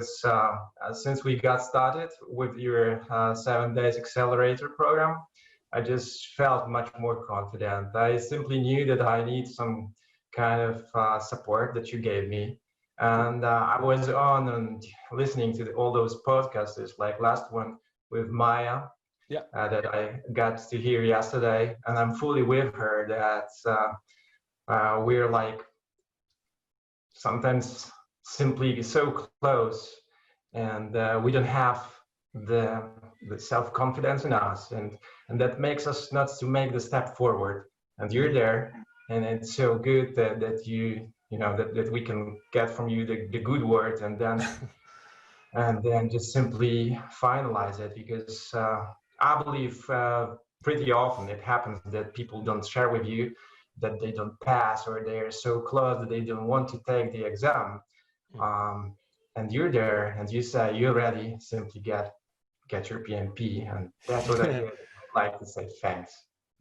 since we got started with your 7 days accelerator program, I just felt much more confident. I simply knew that I need some kind of support that you gave me. And I was on and listening to all those podcasts, like last one with Maya, that I got to hear yesterday. And I'm fully with her that we're like sometimes simply so close, and we don't have the self-confidence in us, and that makes us not to make the step forward. And you're there, and it's so good that you know that we can get from you the good words, and then just simply finalize it, because I believe pretty often it happens that people don't share with you that they don't pass, or they're so close that they don't want to take the exam. And you're there, and you say you're ready, simply get your PMP, and that's what I would like to say. Thanks.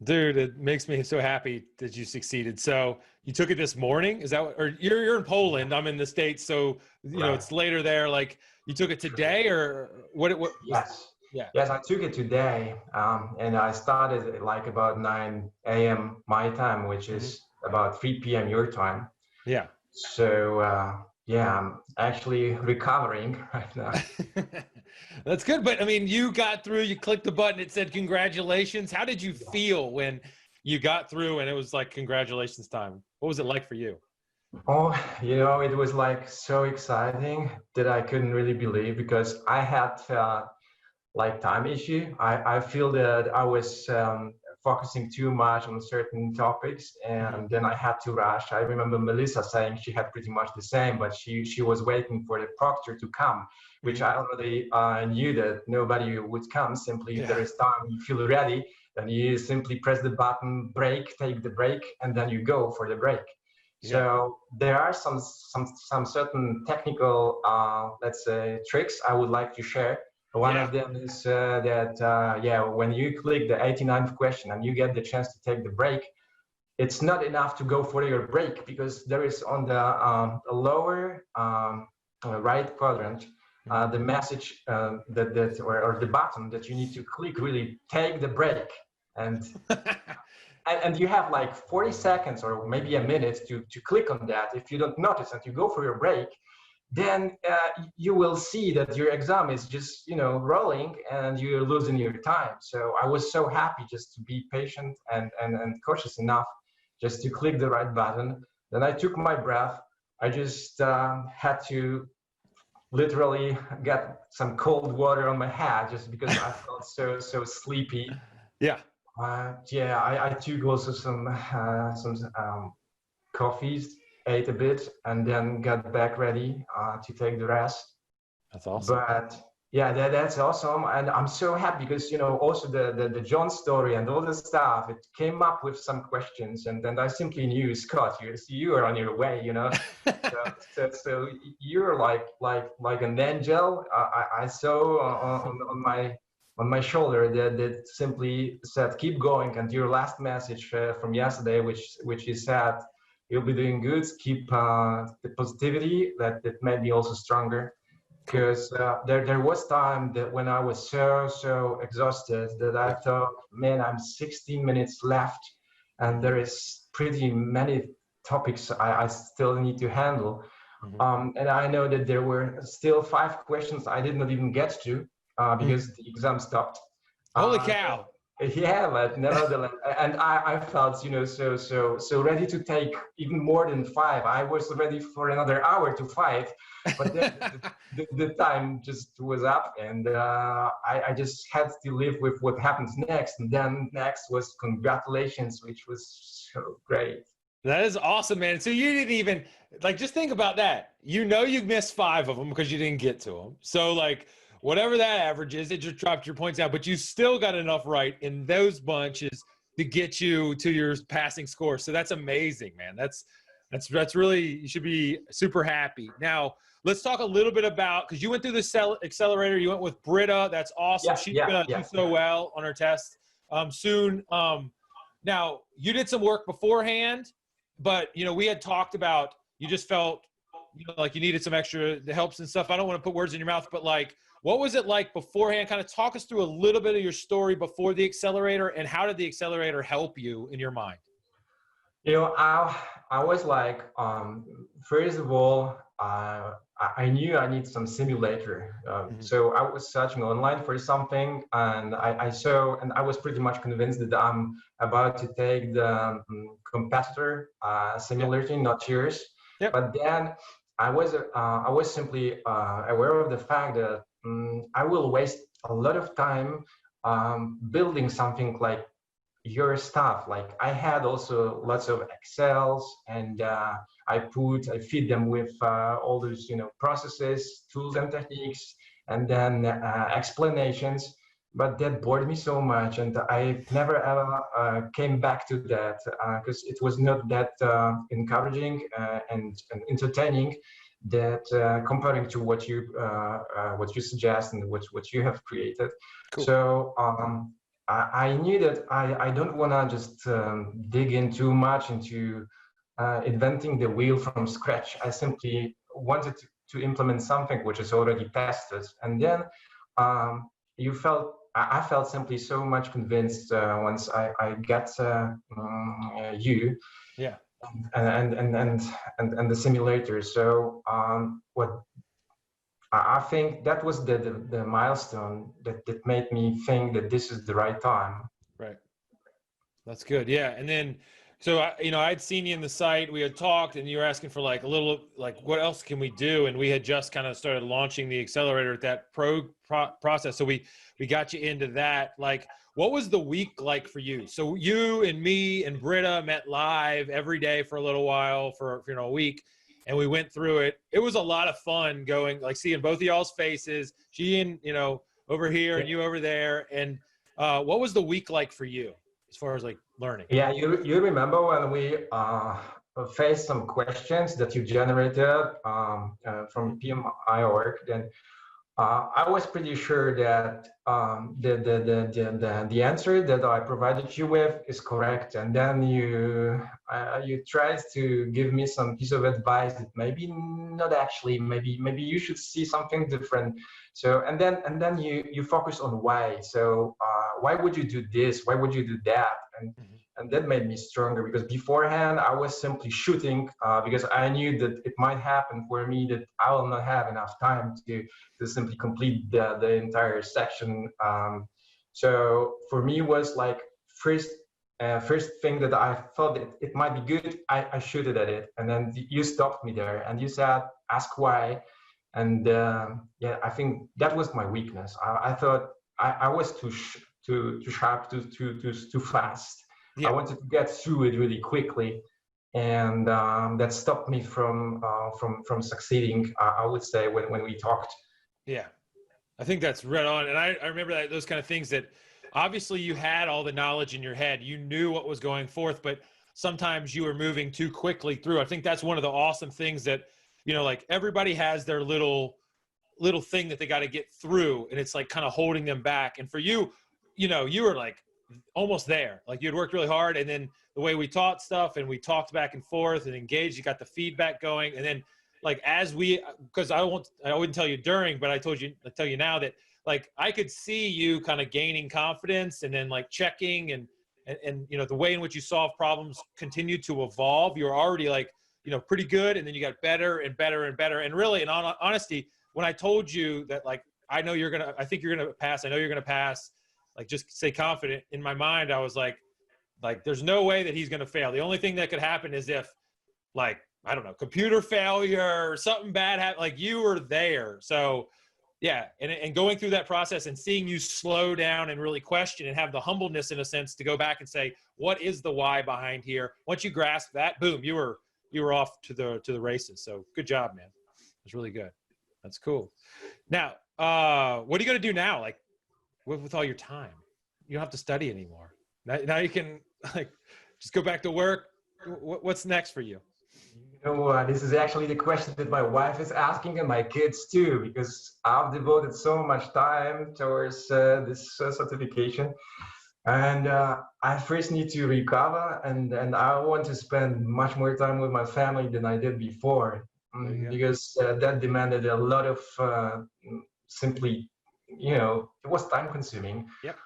Dude, it makes me so happy that you succeeded. So you took it this morning? Is that what, or you're in Poland, I'm in the States, so you know it's later there. Like, you took it today, or what Yes. Yes, I took it today, and I started like about 9 a.m. my time, which is about 3 p.m. your time. Yeah. So yeah, I'm actually recovering right now. That's good. But I mean, you got through, you clicked the button, it said congratulations. How did you feel when you got through and it was like congratulations time? What was it like for you? Oh, you know, it was like so exciting that I couldn't really believe, because I had like time issue. I feel that I was focusing too much on certain topics, and then I had to rush. I remember Melissa saying she had pretty much the same, but she was waiting for the proctor to come, which I already knew that nobody would come. Simply, if there is time, you feel ready, then you simply press the button, break, take the break, and then you go for the break. So there are some certain technical, let's say, tricks I would like to share. One of them is that when you click the 89th question and you get the chance to take the break, it's not enough to go for your break, because there is on the lower right quadrant the message or the button that you need to click, really take the break, and and you have like 40 seconds or maybe a minute to click on that. If you don't notice and you go for your break, then you will see that your exam is just, you know, rolling, and you're losing your time. So I was so happy just to be patient and cautious enough just to click the right button. Then I took my breath. I just had to literally get some cold water on my head, just because I felt so sleepy. I took also some coffees, ate a bit, and then got back ready to take the rest. That's awesome. But yeah, that's awesome, and I'm so happy because, you know, also the John story and all the stuff, it came up with some questions, and then I simply knew, Scott, you are on your way, you know. so you're like an angel. I saw on my shoulder that simply said keep going, and your last message from yesterday, which is said, you'll be doing good, keep the positivity, that made me also stronger, because there was time that when I was so exhausted that I thought, man, I'm 16 minutes left, and there is pretty many topics I still need to handle. And I know that there were still 5 questions I did not even get to because the exam stopped. Holy cow. Yeah, but nevertheless, and I felt, you know, so ready to take even more than 5. I was ready for another hour to 5, but then the time just was up, and I just had to live with what happens next. And then next was congratulations, which was so great. That is awesome, man. So you didn't even, like, just think about that. You know, you missed 5 of them because you didn't get to them. So like, whatever that average is, it just dropped your points out, but you still got enough right in those bunches to get you to your passing score. So that's amazing, man. That's really, you should be super happy. Now, let's talk a little bit about, because you went through the accelerator, you went with Britta. That's awesome. She's gonna do so well on her test soon. Now, you did some work beforehand, but, you know, we had talked about, you just felt you know, like you needed some extra helps and stuff. I don't want to put words in your mouth, but like, what was it like beforehand? Kind of talk us through a little bit of your story before the accelerator, and how did the accelerator help you in your mind? You know, I was like, first of all, I knew I need some simulator. So I was searching online for something, and I saw, and I was pretty much convinced that I'm about to take the competitor simulator, not yours. Yep. But then I was simply aware of the fact that I will waste a lot of time building something like your stuff. Like I had also lots of Excels, and I feed them with all those, you know, processes, tools and techniques, and then explanations. But that bored me so much, and I never ever came back to that because it was not that encouraging and entertaining. That comparing to what you suggest and what you have created. Cool. So I knew that I don't want to just dig in too much into inventing the wheel from scratch. I simply wanted to implement something which is already tested. And then I felt simply so much convinced once I got you. Yeah. And the simulator. So what I think that was the milestone that made me think that this is the right time. Right. That's good. Yeah. And then, so you know, I'd seen you in the site, we had talked, and you were asking for like a little, like, what else can we do? And we had just kind of started launching the accelerator at that process. So we got you into that. Like, what was the week like for you? So you and me and Britta met live every day for a little while, for, you know, a week. And we went through it. It was a lot of fun going, like seeing both of y'all's faces, she and, you know, over here and you over there. And what was the week like for you as far as like learning? Yeah, you remember when we faced some questions that you generated from PMI.org, then I was pretty sure that the answer that I provided you with is correct, and then you tried to give me some piece of advice that maybe not actually, maybe you should see something different. So and then you focus on why. So why would you do this? Why would you do that? And that made me stronger, because beforehand I was simply shooting because I knew that it might happen for me that I will not have enough time to simply complete the entire section. So for me was like first thing that I thought that it might be good, I shooted at it, and then you stopped me there and you said ask why. And yeah, I think that was my weakness. I thought I was too sharp, too fast. Yeah. I wanted to get through it really quickly, and that stopped me from succeeding. I would say when we talked. Yeah, I think that's right on. And I remember that those kind of things that obviously you had all the knowledge in your head, you knew what was going forth, but sometimes you were moving too quickly through. I think that's one of the awesome things that, you know, like everybody has their little thing that they got to get through, and it's like kind of holding them back. And for you, you know, you were like almost there. Like you'd worked really hard, and then the way we taught stuff and we talked back and forth and engaged, you got the feedback going. And then like as we, because I wouldn't tell you during, but I tell you now that like I could see you kind of gaining confidence, and then like checking and you know, the way in which you solve problems continued to evolve. You were already like, you know, pretty good, and then you got better and better and better. And really, in honesty, when I told you that like I think you're gonna pass, I know you're gonna pass, like just stay confident, in my mind I was like there's no way that he's going to fail. The only thing that could happen is if, like, I don't know, computer failure or something bad happened. Like you were there. So yeah, and going through that process and seeing you slow down and really question and have the humbleness in a sense to go back and say, what is the why behind here? Once you grasp that, boom, you were off to the races. So good job, man. It's really good. That's cool. Now, what are you going to do now? Like, with all your time, you don't have to study anymore. Now you can like just go back to work. What's next for you? You know, this is actually the question that my wife is asking, and my kids too, because I've devoted so much time towards this certification, and I first need to recover, and I want to spend much more time with my family than I did before. because that demanded a lot of simply, it was time consuming. Yep.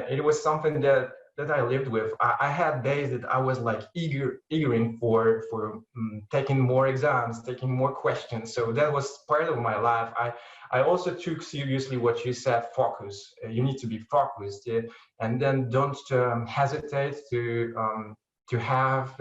It was something that I lived with. I had days that I was like eagering for taking more exams, taking more questions. So that was part of my life. I also took seriously what you said, focus. You need to be focused, and then don't hesitate to have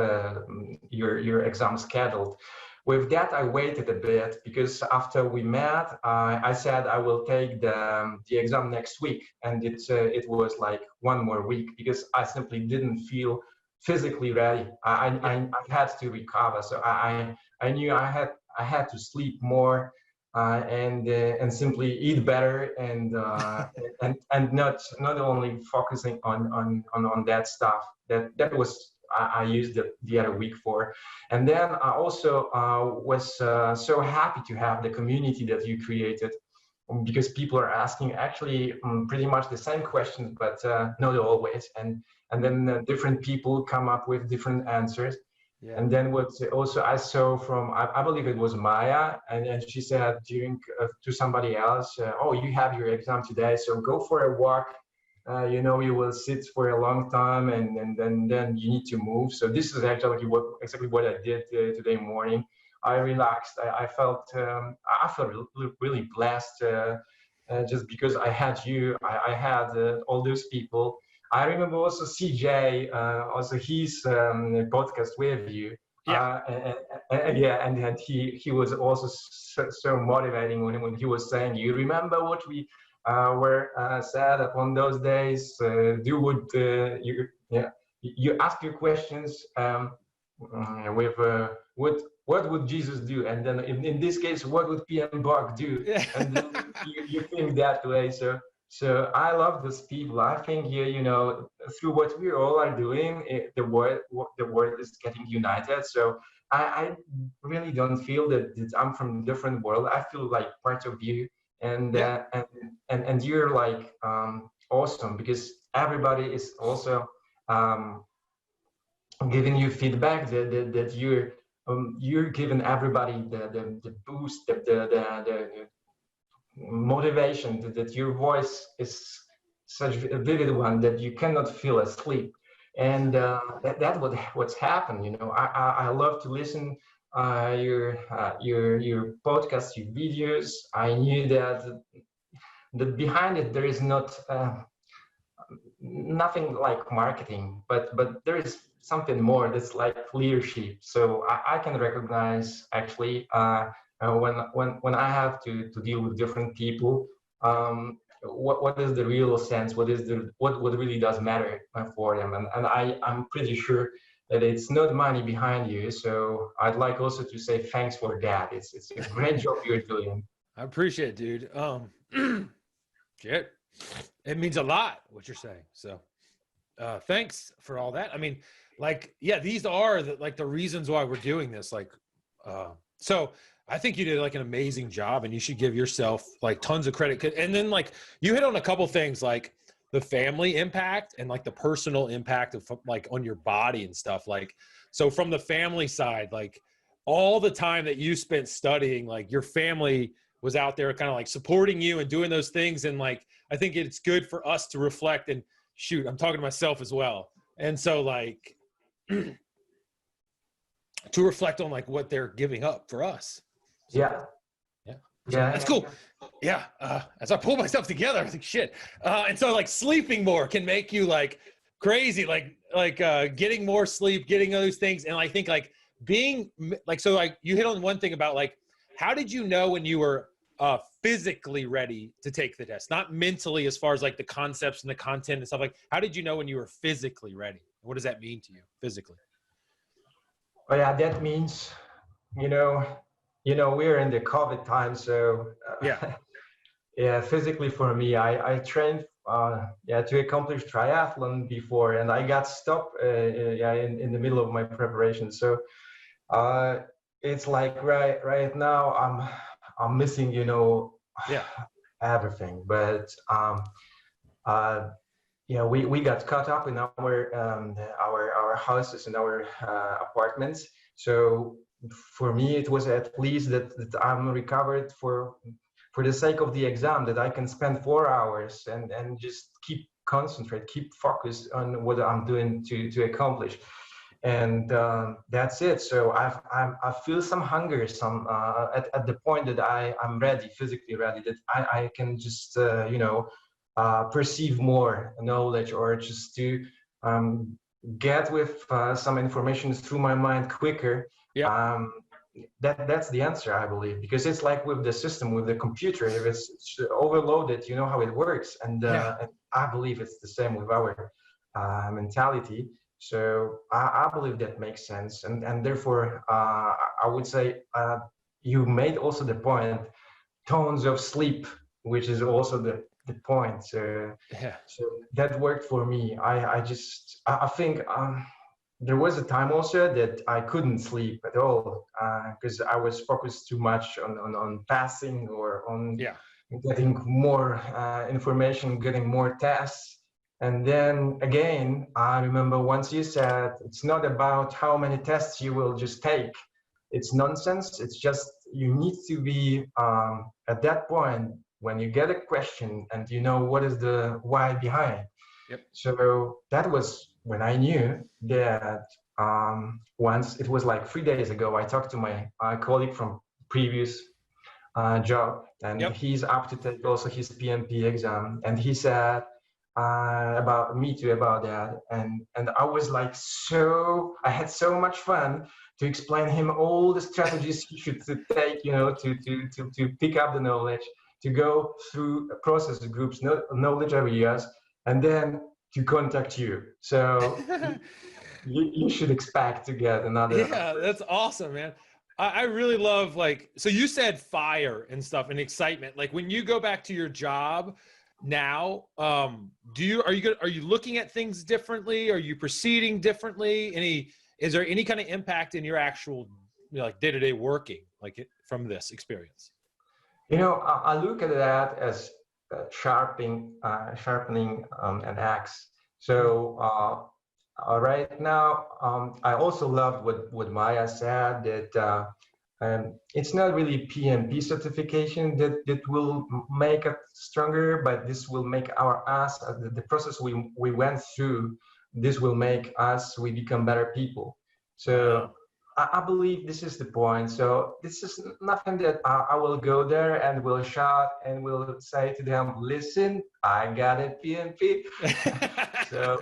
your exam scheduled. With that, I waited a bit because after we met, I said I will take the exam next week, and it was like one more week because I simply didn't feel physically ready. I had to recover, so I knew I had to sleep more and simply eat better and not only focusing on that stuff that was I used the other week for. And then I also was so happy to have the community that you created, because people are asking actually pretty much the same questions, but not always. And then different people come up with different answers. Yeah. And then what also I saw from, I believe it was Maya, and she said to somebody else, oh, you have your exam today, so go for a walk. You will sit for a long time, and then you need to move. So this is actually exactly what I did today morning. I relaxed. I felt really blessed just because I had you. I had all those people. I remember also CJ, also his podcast with you. Yeah. And he was also so motivating when he was saying, you remember what we were said upon those days, do what you ask your questions with what would Jesus do, and then in this case, what would PM Bach do? Yeah. And then you think that way. So I love those people. I think through what we all are doing, the world is getting united. So I really don't feel that I'm from a different world. I feel like part of you. And you're like awesome, because everybody is also giving you feedback that you're giving everybody the boost, the motivation, that your voice is such a vivid one that you cannot feel asleep. And that's what's happened. I love to listen your podcasts, your videos. I knew that behind it there is not nothing like marketing, but there is something more that's like leadership. So I can recognize actually when I have to deal with different people, what is the real sense, what really does matter for them, and I'm pretty sure that it's not money behind you. So I'd like also to say thanks for that. It's a great job you're doing. I appreciate it, dude. Shit, it means a lot what you're saying. So thanks for all that. I mean, like, yeah, these are the reasons why we're doing this. Like, so I think you did like an amazing job, and you should give yourself like tons of credit. And then like you hit on a couple things, like the family impact and like the personal impact of like on your body and stuff. Like, so from the family side, like all the time that you spent studying, like your family was out there kind of like supporting you and doing those things. And like, I think it's good for us to reflect, and shoot, I'm talking to myself as well. And so like to reflect on like what they're giving up for us. So, yeah. That's cool. Yeah. As I pull myself together, I was like, shit. And so like sleeping more can make you like crazy, like getting more sleep, getting those things. And I think like being like, so like you hit on one thing about like, how did you know when you were physically ready to take the test? Not mentally, as far as like the concepts and the content and stuff. Like, how did you know when you were physically ready? What does that mean to you physically? Oh yeah, that means, we're in the COVID time, so yeah, physically for me, I trained to accomplish triathlon before, and I got stopped in the middle of my preparation. So it's like right now I'm missing everything, but we got caught up in our houses and our apartments. So for me, it was at least that I'm recovered for the sake of the exam, that I can spend 4 hours and just keep concentrate, keep focused on what I'm doing to accomplish. And that's it. So I feel some hunger, some at the point that I'm ready, physically ready, that I can just perceive more knowledge, or just to get with some information through my mind quicker. Yep. That's the answer, I believe, because it's like with the system, with the computer, if it's overloaded, you know how it works. And I believe it's the same with our mentality. So I believe that makes sense. And therefore, I would say you made also the point, tones of sleep, which is also the point. So that worked for me. I think there was a time also that I couldn't sleep at all, because I was focused too much on passing, or on getting more information, getting more tests. And then again, I remember once you said, it's not about how many tests you will just take. It's nonsense. It's just, you need to be at that point when you get a question and you know what is the why behind. Yep. So that was when I knew that. Once, it was like 3 days ago, I talked to my colleague from previous job, and he's up to take also his PMP exam, and he said about me too about that, and I was like, I had so much fun to explain him all the strategies he should take, to pick up the knowledge, to go through process groups, knowledge areas, and then to contact you. So you should expect to get another. Yeah, that's awesome, man. I really love, so you said fire and stuff and excitement. Like when you go back to your job now, are you looking at things differently? Are you proceeding differently? Is there any kind of impact in your actual, day-to-day working, from this experience? I look at that as sharpening an axe. So right now, I also loved what Maya said, that it's not really PMP certification that will make us stronger, but this will make the process we went through, this will make we become better people. So I believe this is the point. So this is nothing that I will go there and will shout and will say to them, listen, I got a PMP. So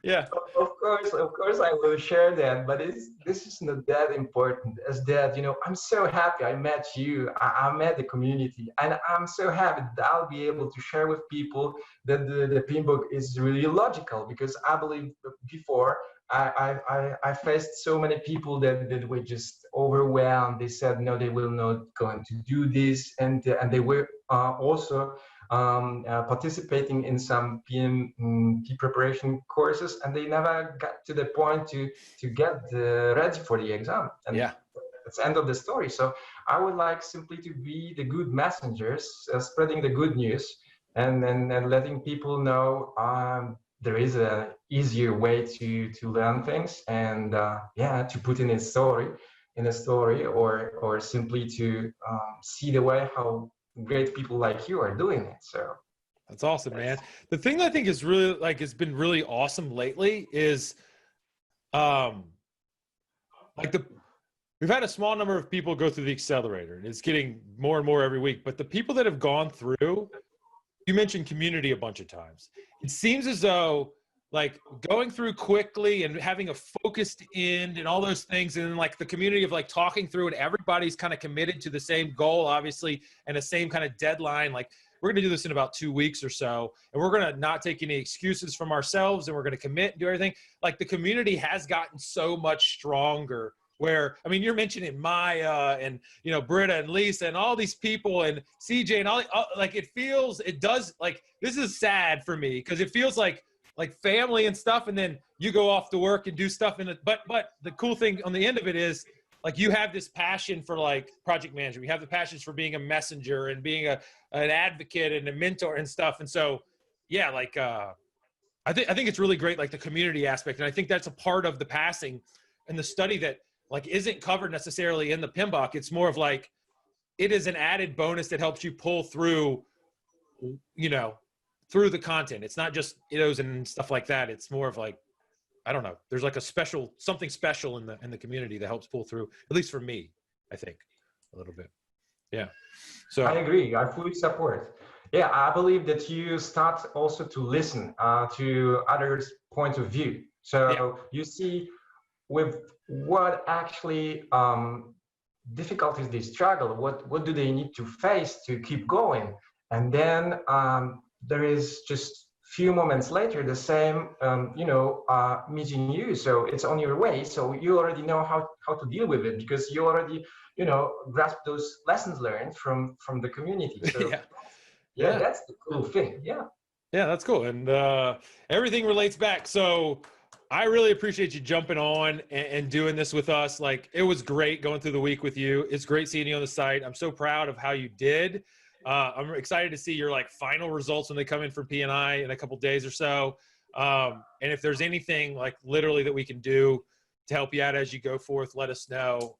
yeah, of course I will share that, but this is not that important as that, I'm so happy I met you, I met the community, and I'm so happy that I'll be able to share with people that the PMBOK is really logical, because I believe before I faced so many people that were just overwhelmed. They said, no, they will not going to do this. And they were also participating in some PMP preparation courses, and they never got to the point to get ready for the exam. And that's the end of the story. So I would like simply to be the good messengers, spreading the good news, and letting people know there is an easier way to learn things, and to put in a story, or simply to see the way how great people like you are doing it. So that's awesome, man. The thing that I think is really has been really awesome lately is we've had a small number of people go through the accelerator, and it's getting more and more every week, but the people that have gone through, you mentioned community a bunch of times. It seems as though going through quickly and having a focused end and all those things, and then the community of talking through, and everybody's kind of committed to the same goal, obviously, and the same kind of deadline. We're going to do this in about 2 weeks or so, and we're going to not take any excuses from ourselves, and we're going to commit and do everything. The community has gotten so much stronger, where, I mean, you're mentioning Maya and, Britta and Lisa and all these people and CJ and all this is sad for me, because it feels like family and stuff, and then you go off to work and do stuff but the cool thing on the end of it is you have this passion for project management. You have the passions for being a messenger and being an advocate and a mentor and stuff. And so, I think it's really great, the community aspect. And I think that's a part of the passing and the study that like isn't covered necessarily in the PMBOK. It's more of like, it is an added bonus that helps you pull through, you know, through the content. It's not just videos and stuff like that. It's more of like, I don't know. There's like a special, something special in the community that helps pull through, at least for me, I think a little bit. Yeah. So I agree. I fully support. Yeah, I believe that you start also to listen to others' point of view. So you see with what actually difficulties they struggle, what do they need to face to keep going, and then there is just few moments later the same meeting you, so it's on your way, so you already know how to deal with it because you already grasp those lessons learned from the community. So yeah, that's the cool thing. Yeah, that's cool. And everything relates back. So I really appreciate you jumping on and doing this with us. Like, it was great going through the week with you. It's great seeing you on the site. I'm so proud of how you did. I'm excited to see your like final results when they come in from P&I in a couple days or so. And if there's anything like literally that we can do to help you out as you go forth, let us know.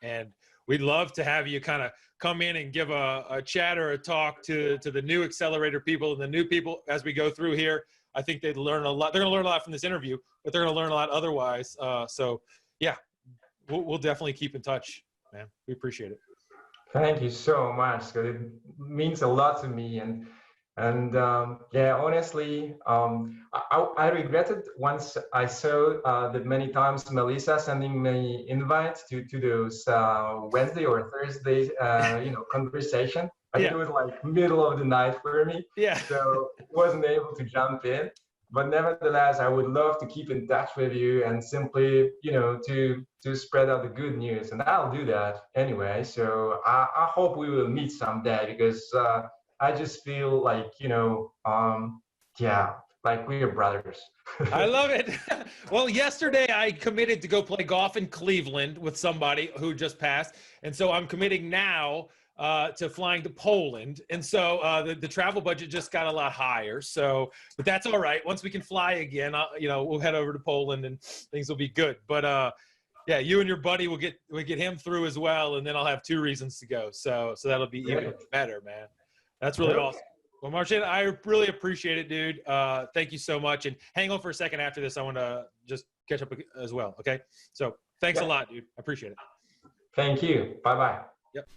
And we'd love to have you kind of come in and give a chat or a talk to the new Accelerator people and the new people as we go through here. I think they'd learn a lot. They're going to learn a lot from this interview, but they're going to learn a lot otherwise. So yeah, we'll definitely keep in touch, man. We appreciate it. Thank you so much. It means a lot to me, and yeah, honestly, I regretted once I saw that many times Melissa sending me invites to those Wednesday or Thursday conversation. I think it was like middle of the night for me, so wasn't able to jump in. But nevertheless, I would love to keep in touch with you and simply, to spread out the good news. And I'll do that anyway. So I hope we will meet someday because I just feel like, like we are brothers. I love it. Well, yesterday I committed to go play golf in Cleveland with somebody who just passed. And so I'm committing now to flying to Poland. And so the travel budget just got a lot higher. So, but that's all right. Once we can fly again, we'll head over to Poland and things will be good. But yeah, you and your buddy will get him through as well. And then I'll have 2 reasons to go. So that'll be even better, man. That's really awesome. Well, Marcin, I really appreciate it, dude. Thank you so much. And hang on for a second after this. I want to just catch up as well. Okay. So thanks a lot, dude. I appreciate it. Thank you. Bye-bye. Yep.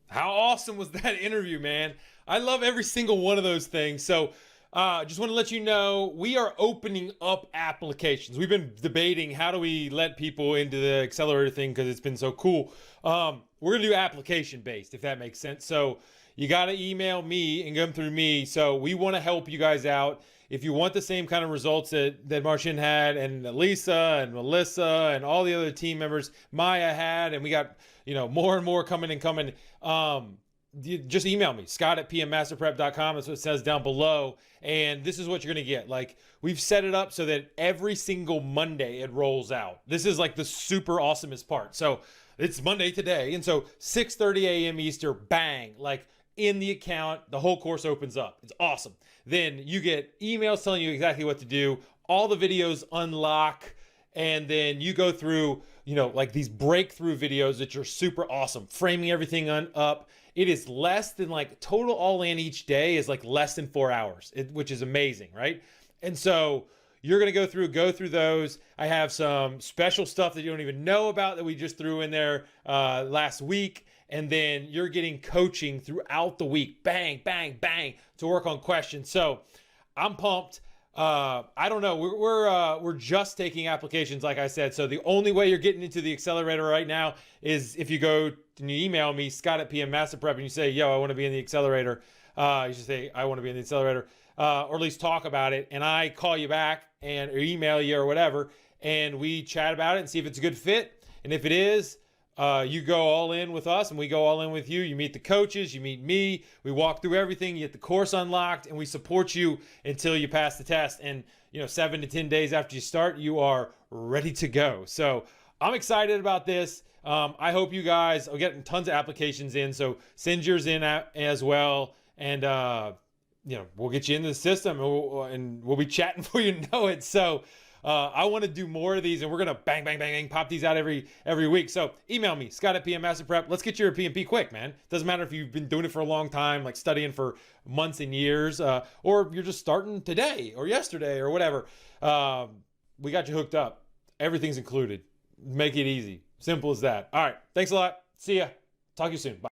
How awesome was that interview, man? I love every single one of those things. So just want to let you know, we are opening up applications. We've been debating how do we let people into the Accelerator thing because it's been so cool. We're going to do application-based, if that makes sense. So you got to email me and come through me. So we want to help you guys out. If you want the same kind of results that Marcin had and Lisa and Melissa and all the other team members, Maya had, and we got, more and more coming and coming, just email me, scott@pmmasterprep.com. That's what it says down below. And this is what you're going to get. Like, we've set it up so that every single Monday it rolls out. This is like the super awesomest part. So it's Monday today. And so 6:30 a.m. Eastern, bang, like in the account, the whole course opens up. It's awesome. Then you get emails telling you exactly what to do. All the videos unlock. And then you go through, like these breakthrough videos that are super awesome, framing everything up. It is less than like total all in each day is like less than 4 hours, which is amazing, right? And so you're going to go through those. I have some special stuff that you don't even know about that we just threw in there last week. And then you're getting coaching throughout the week, bang, bang, bang, to work on questions. So I'm pumped. I don't know. We're just taking applications, like I said. So the only way you're getting into the Accelerator right now is if you go and you email me, scott@pmmasterprep, and you say, yo, I want to be in the Accelerator. You should say, I want to be in the Accelerator, or at least talk about it. And I call you back or email you or whatever, and we chat about it and see if it's a good fit. And if it is, you go all in with us and we go all in with you. You meet the coaches, you meet me, we walk through everything, you get the course unlocked, and we support you until you pass the test. And 7 to 10 days after you start, you are ready to go. So I'm excited about this. I hope you guys are getting tons of applications in, so send yours in as well. And we'll get you into the system and we'll be chatting before you know it. So I want to do more of these, and we're gonna bang, bang, bang, bang, pop these out every week. So email me, Scott@PMMasterPrep. Let's get your PMP quick, man. Doesn't matter if you've been doing it for a long time, like studying for months and years, or you're just starting today or yesterday or whatever. We got you hooked up. Everything's included. Make it easy. Simple as that. All right. Thanks a lot. See ya. Talk to you soon. Bye.